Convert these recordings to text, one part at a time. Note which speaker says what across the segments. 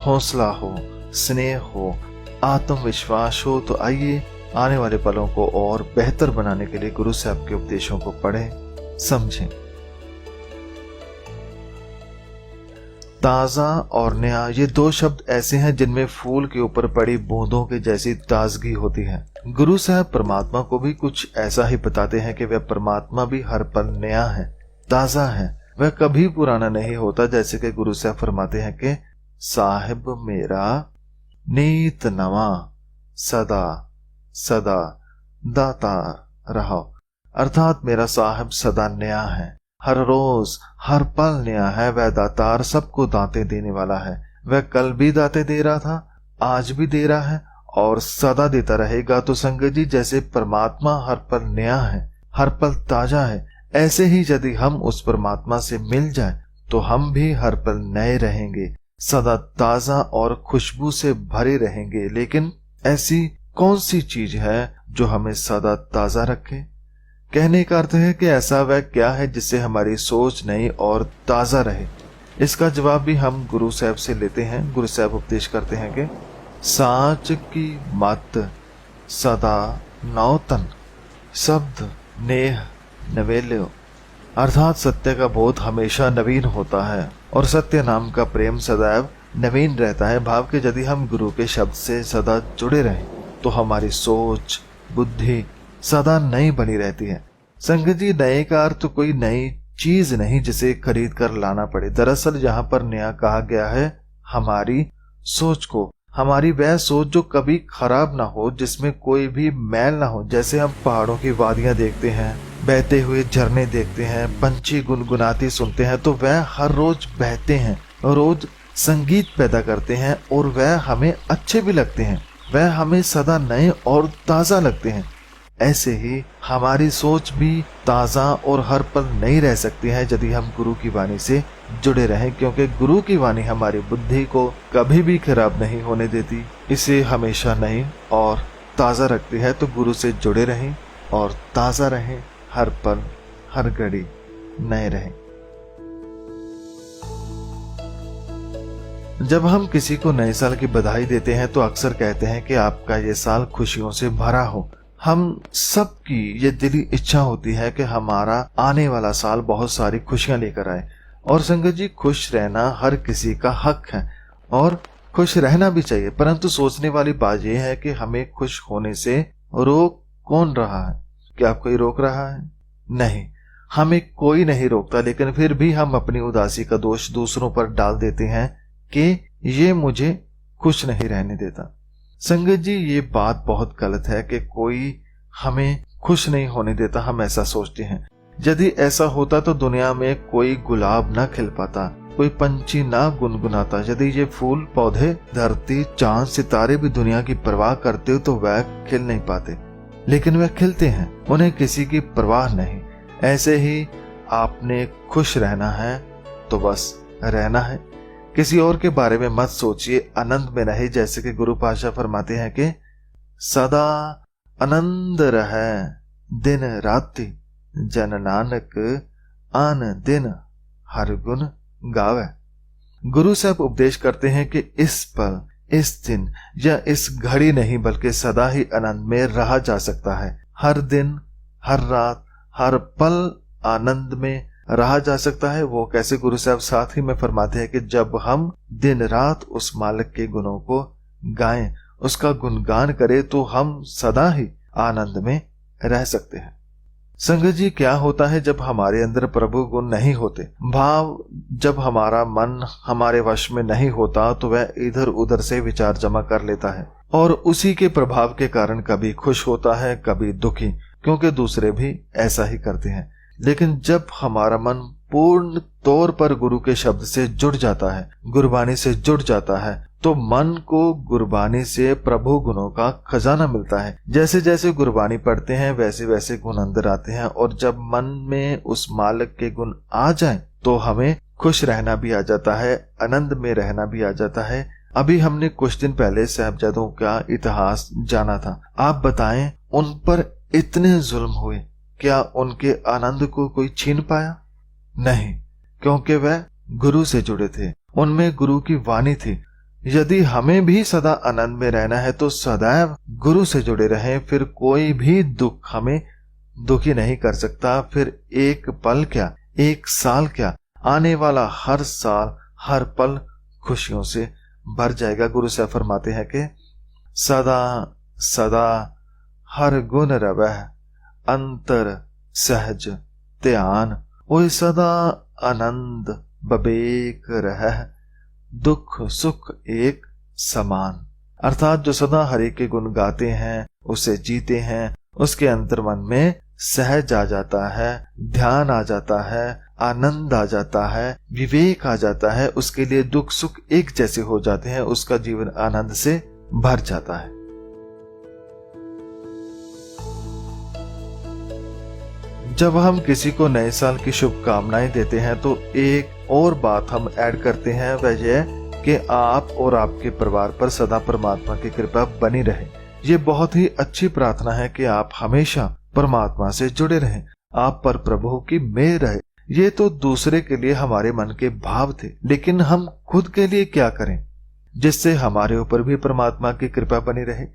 Speaker 1: हौसला हो, स्नेह हो, आत्मविश्वास हो, तो आइए आने वाले पलों को और बेहतर बनाने के लिए गुरु साहब के उपदेशों को पढ़ें, समझें। ताजा और नया, ये दो शब्द ऐसे हैं जिनमें फूल के ऊपर पड़ी बूंदों के जैसी ताजगी होती है। गुरु साहब परमात्मा को भी कुछ ऐसा ही बताते हैं कि वह परमात्मा भी हर पल नया है, ताजा है, वह कभी पुराना नहीं होता। जैसे कि गुरु साहब फरमाते हैं कि साहिब मेरा नीत नवा सदा सदा दाता रहो, अर्थात मेरा साहिब सदा नया है, हर रोज हर पल नया है। वह दातार सबको दाते देने वाला है। वह कल भी दाते दे रहा था, आज भी दे रहा है और सदा देता रहेगा। तो संगत जी, जैसे परमात्मा हर पल नया है, हर पल ताजा है, ऐसे ही यदि हम उस परमात्मा से मिल जाएं तो हम भी हर पल नए रहेंगे, सदा ताजा और खुशबू से भरे रहेंगे। लेकिन ऐसी कौन सी चीज है जो हमें सदा ताजा रखे? कहने का अर्थ है कि ऐसा वह क्या है जिससे हमारी सोच नई और ताजा रहे। इसका जवाब भी हम गुरु साहब से लेते हैं। गुरु साहब उपदेश करते हैं कि साच की मत सदा नौतन, शब्द नेह नवेल्यो, अर्थात सत्य का बोध हमेशा नवीन होता है और सत्य नाम का प्रेम सदैव नवीन रहता है। भाव के यदि हम गुरु के शब्द से सदा जुड़े रहें तो हमारी सोच बुद्धि सदा नई बनी रहती है। संगत जी, नए का अर्थ कोई नई चीज नहीं जिसे खरीद कर लाना पड़े। दरअसल यहाँ पर नया कहा गया है हमारी सोच को, हमारी वह सोच जो कभी खराब ना हो, जिसमें कोई भी मैल ना हो। जैसे हम पहाड़ों की वादियां देखते हैं, बहते हुए झरने देखते हैं, पंछी गुनगुनाते सुनते हैं, तो वह हर रोज बहते हैं, रोज संगीत पैदा करते हैं और वह हमें अच्छे भी लगते हैं, वह हमें सदा नए और ताजा लगते हैं। ऐसे ही हमारी सोच भी ताजा और हर पल नई रह सकती है यदि हम गुरु की वाणी से जुड़े रहें, क्योंकि गुरु की वाणी हमारी बुद्धि को कभी भी खराब नहीं होने देती, इसे हमेशा नई और ताजा रखती है। तो गुरु से जुड़े रहें और ताजा रहें, हर पल हर घड़ी नए रहें। जब हम किसी को नए साल की बधाई देते हैं तो अक्सर कहते हैं कि आपका ये साल खुशियों से भरा हो। हम सबकी ये दिली इच्छा होती है कि हमारा आने वाला साल बहुत सारी खुशियां लेकर आए। और संगत जी, खुश रहना हर किसी का हक है और खुश रहना भी चाहिए, परंतु सोचने वाली बात यह है कि हमें खुश होने से रोक कौन रहा है? क्या कोई रोक रहा है? नहीं, हमें कोई नहीं रोकता, लेकिन फिर भी हम अपनी उदासी का दोष दूसरों पर डाल देते हैं कि ये मुझे खुश नहीं रहने देता। संगत जी, ये बात बहुत गलत है कि कोई हमें खुश नहीं होने देता, हम ऐसा सोचते हैं। यदि ऐसा होता तो दुनिया में कोई गुलाब ना खिल पाता, कोई पंछी ना गुनगुनाता। यदि ये फूल पौधे, धरती, चांद, सितारे भी दुनिया की परवाह करते तो वह खिल नहीं पाते, लेकिन वह खिलते हैं, उन्हें किसी की परवाह नहीं। ऐसे ही आपने खुश रहना है तो बस रहना है, किसी और के बारे में मत सोचिए, आनंद में रहे। जैसे कि गुरु पातशाह फरमाते हैं कि सदा आनंद रहे दिन राति, जन नानक आन दिन हर गुण गावे। गुरु साहब उपदेश करते हैं कि इस पल, इस दिन या इस घड़ी नहीं बल्कि सदा ही आनंद में रहा जा सकता है। हर दिन, हर रात, हर पल आनंद में रहा जा सकता है। वो कैसे? गुरु साहब साथ ही में फरमाते हैं कि जब हम दिन रात उस मालिक के गुणों को गाएं, उसका गुणगान करें, तो हम सदा ही आनंद में रह सकते हैं। संगत जी, क्या होता है जब हमारे अंदर प्रभु गुण नहीं होते? भाव जब हमारा मन हमारे वश में नहीं होता तो वह इधर उधर से विचार जमा कर लेता है और उसी के प्रभाव के कारण कभी खुश होता है, कभी दुखी, क्योंकि दूसरे भी ऐसा ही करते हैं। लेकिन जब हमारा मन पूर्ण तौर पर गुरु के शब्द से जुड़ जाता है, गुरबानी से जुड़ जाता है, तो मन को गुरबानी से प्रभु गुणों का खजाना मिलता है। जैसे जैसे गुरबानी पढ़ते हैं वैसे वैसे गुण अंदर आते हैं और जब मन में उस मालिक के गुण आ जाएं तो हमें खुश रहना भी आ जाता है, आनंद में रहना भी आ जाता है। अभी हमने कुछ दिन पहले साहिबजादों का इतिहास जाना था। आप बताएं, उन पर इतने जुल्म हुए, क्या उनके आनंद को कोई छीन पाया? नहीं, क्योंकि वह गुरु से जुड़े थे, उनमें गुरु की वाणी थी। यदि हमें भी सदा आनंद में रहना है तो सदैव गुरु से जुड़े रहें, फिर कोई भी दुख हमें दुखी नहीं कर सकता। फिर एक पल क्या, एक साल क्या, आने वाला हर साल हर पल खुशियों से भर जाएगा। गुरु साहब फरमाते हैं कि सदा सदा हर गुण रवह अंतर सहज ध्यान, ओए सदा आनंद बबेक रह दुख सुख एक समान। अर्थात जो सदा हरि के गुण गाते हैं, उसे जीते हैं, उसके अंतर मन में सहज आ जाता है, ध्यान आ जाता है, आनंद आ जाता है, विवेक आ जाता है, उसके लिए दुख सुख एक जैसे हो जाते हैं, उसका जीवन आनंद से भर जाता है। जब हम किसी को नए साल की शुभकामनाएं देते हैं तो एक और बात हम ऐड करते हैं, वह यह कि आप और आपके परिवार पर सदा परमात्मा की कृपा बनी रहे। ये बहुत ही अच्छी प्रार्थना है कि आप हमेशा परमात्मा से जुड़े रहें, आप पर प्रभु की मेहर रहे। ये तो दूसरे के लिए हमारे मन के भाव थे, लेकिन हम खुद के लिए क्या करें जिससे हमारे ऊपर भी परमात्मा की कृपा बनी रहे।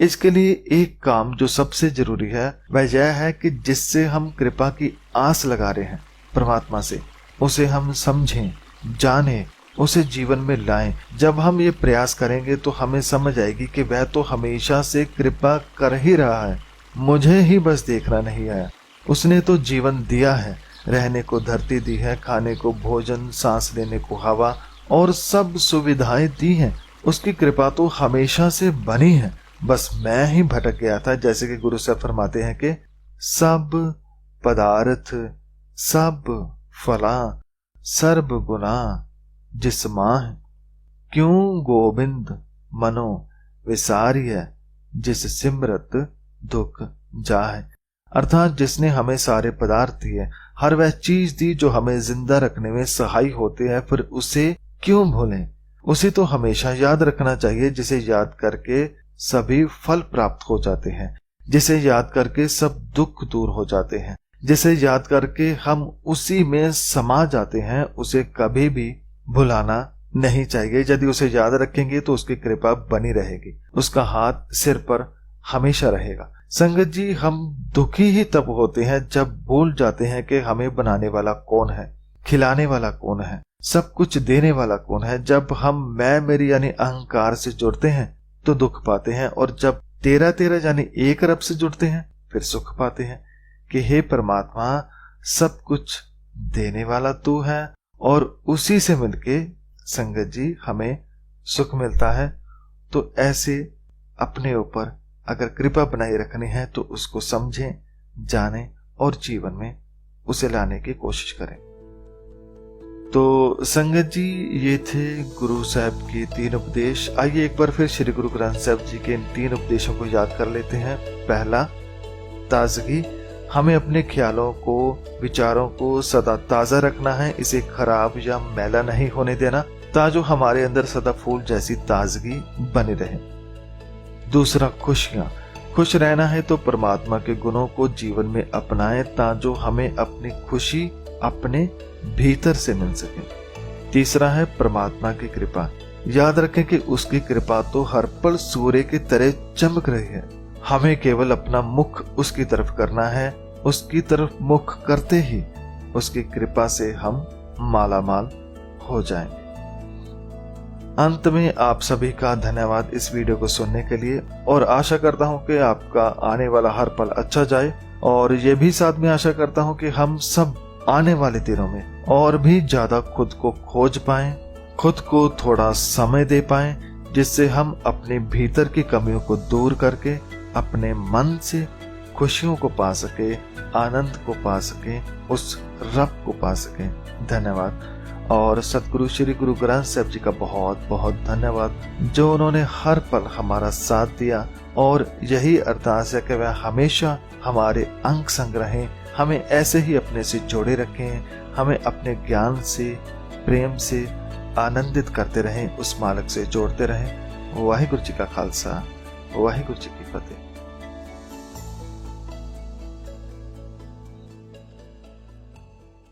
Speaker 1: इसके लिए एक काम जो सबसे जरूरी है वह यह है कि जिससे हम कृपा की आस लगा रहे हैं परमात्मा से, उसे हम समझें, जानें, उसे जीवन में लाएं। जब हम ये प्रयास करेंगे तो हमें समझ आएगी कि वह तो हमेशा से कृपा कर ही रहा है, मुझे ही बस देखना नहीं आया। उसने तो जीवन दिया है, रहने को धरती दी है, खाने को भोजन, सांस लेने को हवा और सब सुविधाएं दी हैं। उसकी कृपा तो हमेशा से बनी है, बस मैं ही भटक गया था। जैसे कि गुरु साहब फरमाते हैं कि सब पदार्थ सब फला सर्ब गुना जिसमाह, क्यों गोविंद मनो विसार्य जिस सिमरत दुख जाहे। अर्थात जिसने हमें सारे पदार्थ दिए, हर वह चीज दी जो हमें जिंदा रखने में सहाय होते हैं, फिर उसे क्यों भूलें। उसे तो हमेशा याद रखना चाहिए, जिसे याद करके सभी फल प्राप्त हो जाते हैं, जिसे याद करके सब दुख दूर हो जाते हैं, जिसे याद करके हम उसी में समा जाते हैं। उसे कभी भी भुलाना नहीं चाहिए। यदि उसे याद रखेंगे तो उसकी कृपा बनी रहेगी, उसका हाथ सिर पर हमेशा रहेगा। संगत जी, हम दुखी ही तब होते हैं जब भूल जाते हैं कि हमें बनाने वाला कौन है, खिलाने वाला कौन है, सब कुछ देने वाला कौन है। जब हम मैं मेरी यानी अहंकार से जुड़ते हैं तो दुख पाते हैं, और जब तेरा तेरा यानी एक रब से जुड़ते हैं फिर सुख पाते हैं कि हे परमात्मा, सब कुछ देने वाला तू है और उसी से मिलके संगत जी हमें सुख मिलता है। तो ऐसे अपने ऊपर अगर कृपा बनाए रखनी है तो उसको समझें, जानें और जीवन में उसे लाने की कोशिश करें। तो संगत जी, ये थे गुरु साहब के 3 उपदेश। आइए एक बार फिर श्री गुरु ग्रंथ साहब जी के इन 3 उपदेशों को याद कर लेते हैं। पहला, ताजगी। हमें अपने ख्यालों को, विचारों को सदा ताजा रखना है, इसे खराब या मैला नहीं होने देना, ताकि हमारे अंदर सदा फूल जैसी ताजगी बनी रहे। दूसरा, खुशियां। खुश रहना है तो परमात्मा के गुणों को जीवन में अपनाएं, ताकि हमें अपनी खुशी अपने भीतर से मिल सके। तीसरा है परमात्मा की कृपा। याद रखें कि उसकी कृपा तो हर पल सूर्य की तरह चमक रही है, हमें केवल अपना मुख उसकी तरफ करना है। उसकी तरफ मुख करते ही उसकी कृपा से हम मालामाल हो जाएंगे। अंत में आप सभी का धन्यवाद इस वीडियो को सुनने के लिए, और आशा करता हूं कि आपका आने वाला हर पल अच्छा जाए, और ये भी साथ में आशा करता हूं कि हम सब आने वाले दिनों में और भी ज्यादा खुद को खोज पाएं, खुद को थोड़ा समय दे पाएं, जिससे हम अपने भीतर की कमियों को दूर करके अपने मन से खुशियों को पा सके, आनंद को पा सके, उस रब को पा सके। धन्यवाद। और सतगुरु श्री गुरु ग्रंथ साहब जी का बहुत बहुत धन्यवाद, जो उन्होंने हर पल हमारा साथ दिया, और यही अरदास है कि वह हमेशा हमारे अंग संग रहें, हमें ऐसे ही अपने से जोड़े रखें, हमें अपने ज्ञान से, प्रेम से आनंदित करते रहें, उस मालिक से जोड़ते रहें। वाहिगुरु जी का खालसा, वाहिगुरु जी की फतेह।